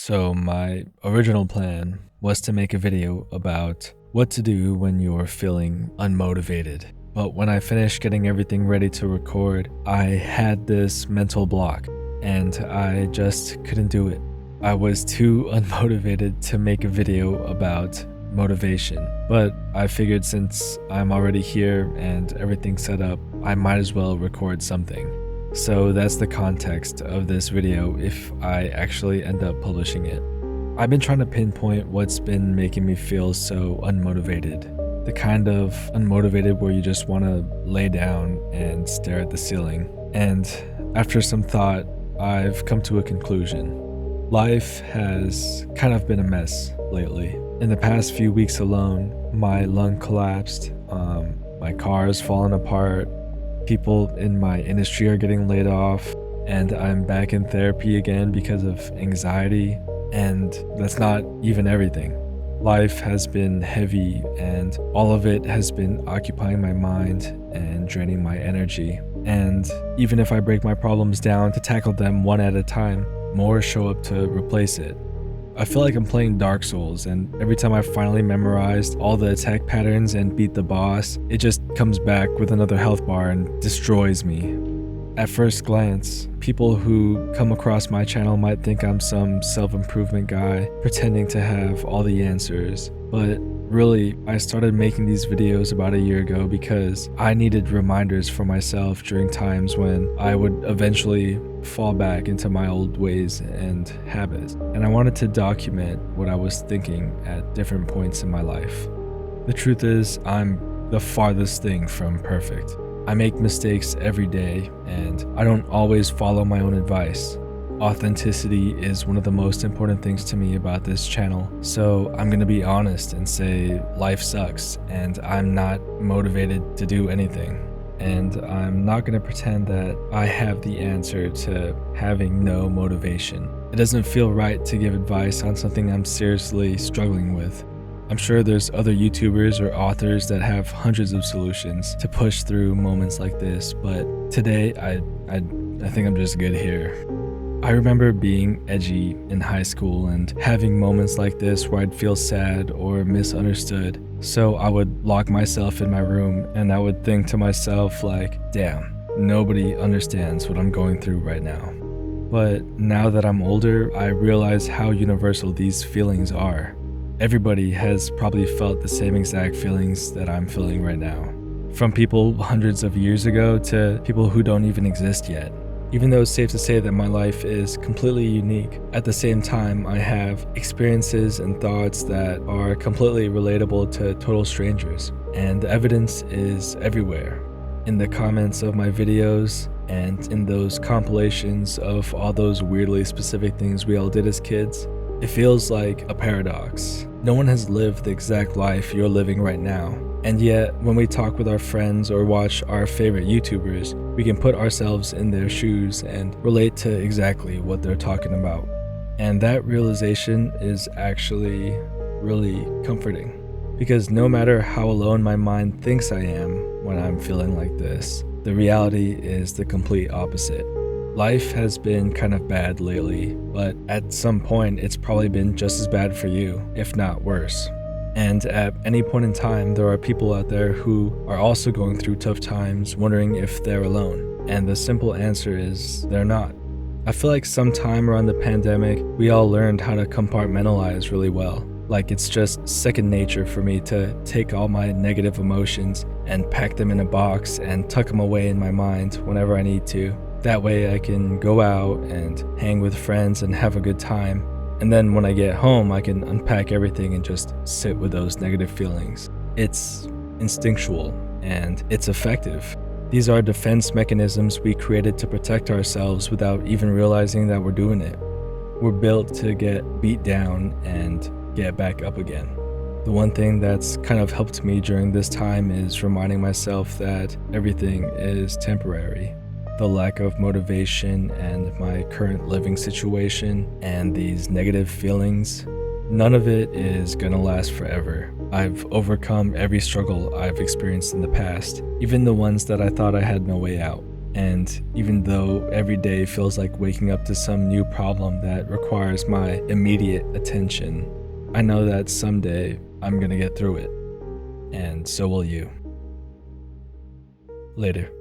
So my original plan was to make a video about what to do when you're feeling unmotivated. But when I finished getting everything ready to record, I had this mental block and I just couldn't do it. I was too unmotivated to make a video about motivation, but I figured since I'm already here and everything's set up, I might as well record something. So that's the context of this video if I actually end up publishing it. I've been trying to pinpoint what's been making me feel so unmotivated. The kind of unmotivated where you just want to lay down and stare at the ceiling. And after some thought, I've come to a conclusion. Life has kind of been a mess lately. In the past few weeks alone, my lung collapsed, my car is falling apart, people in my industry are getting laid off, and I'm back in therapy again because of anxiety, and that's not even everything. Life has been heavy, and all of it has been occupying my mind and draining my energy. And even if I break my problems down to tackle them one at a time, more show up to replace it. I feel like I'm playing Dark Souls, and every time I finally memorized all the attack patterns and beat the boss, it just comes back with another health bar and destroys me. At first glance, people who come across my channel might think I'm some self-improvement guy pretending to have all the answers, but really, I started making these videos about a year ago because I needed reminders for myself during times when I would eventually fall back into my old ways and habits. And I wanted to document what I was thinking at different points in my life. The truth is, I'm the farthest thing from perfect. I make mistakes every day, and I don't always follow my own advice. Authenticity is one of the most important things to me about this channel, so I'm gonna be honest and say life sucks and I'm not motivated to do anything. And I'm not gonna pretend that I have the answer to having no motivation. It doesn't feel right to give advice on something I'm seriously struggling with. I'm sure there's other YouTubers or authors that have hundreds of solutions to push through moments like this, but today I think I'm just good here. I remember being edgy in high school and having moments like this where I'd feel sad or misunderstood. So I would lock myself in my room and I would think to myself like, damn, nobody understands what I'm going through right now. But now that I'm older, I realize how universal these feelings are. Everybody has probably felt the same exact feelings that I'm feeling right now. From people hundreds of years ago to people who don't even exist yet. Even though it's safe to say that my life is completely unique, at the same time I have experiences and thoughts that are completely relatable to total strangers. And the evidence is everywhere. In the comments of my videos and in those compilations of all those weirdly specific things we all did as kids. It feels like a paradox. No one has lived the exact life you're living right now. And yet, when we talk with our friends or watch our favorite YouTubers, we can put ourselves in their shoes and relate to exactly what they're talking about. And that realization is actually really comforting. Because no matter how alone my mind thinks I am when I'm feeling like this, the reality is the complete opposite. Life has been kind of bad lately, but at some point it's probably been just as bad for you, if not worse. And at any point in time, there are people out there who are also going through tough times, wondering if they're alone. And the simple answer is they're not. I feel like sometime around the pandemic, we all learned how to compartmentalize really well. Like it's just second nature for me to take all my negative emotions and pack them in a box and tuck them away in my mind whenever I need to. That way I can go out and hang with friends and have a good time. And then when I get home, I can unpack everything and just sit with those negative feelings. It's instinctual and it's effective. These are defense mechanisms we created to protect ourselves without even realizing that we're doing it. We're built to get beat down and get back up again. The one thing that's kind of helped me during this time is reminding myself that everything is temporary. The lack of motivation and my current living situation and these negative feelings, none of it is gonna last forever. I've overcome every struggle I've experienced in the past, even the ones that I thought I had no way out. And even though every day feels like waking up to some new problem that requires my immediate attention, I know that someday I'm gonna get through it. And so will you. Later.